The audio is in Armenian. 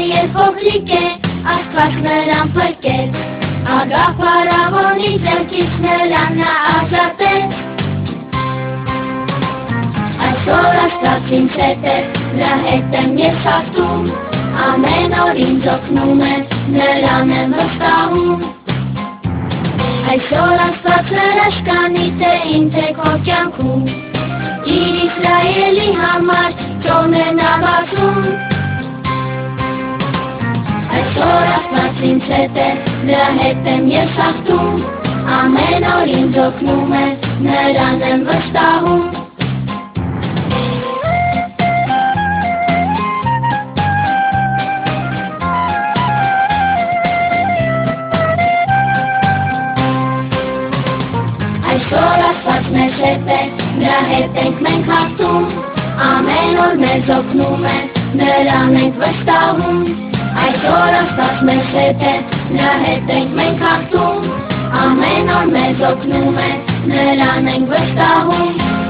երբ փոքրիկ է, Աստված նրան փրկեց, ագահ փարավոնի ձեռքից նրան նա ազատեց։ Այսօր Աստված ինձ հետ է, նրա հետ եմ ես հաղթում, ամեն օր ինձ օգնում է, նրան եմ վստահում։ Այսօր Աստված հրաշքանից է ինձ է քո կյանքում, իր Իսրայելի համար ճոհն է նա բացում։ Այսօր Աստված ինձ հետ է, նրա հետ եմ ես հաղթում, ամեն օր ինձ օգնում է, նրան եմ վստահում։ Այսօր Աստված մեզ հետ է, նրա հետ ենք մենք հաղթում, ամեն օր մեզ օգնում է, նրան ենք վստահում։ Այսօր Աստված մեզ հետ է, նրա հետ ենք մենք հաղթում, ամեն օր մեզ օգնում է, նրան ենք վստահում։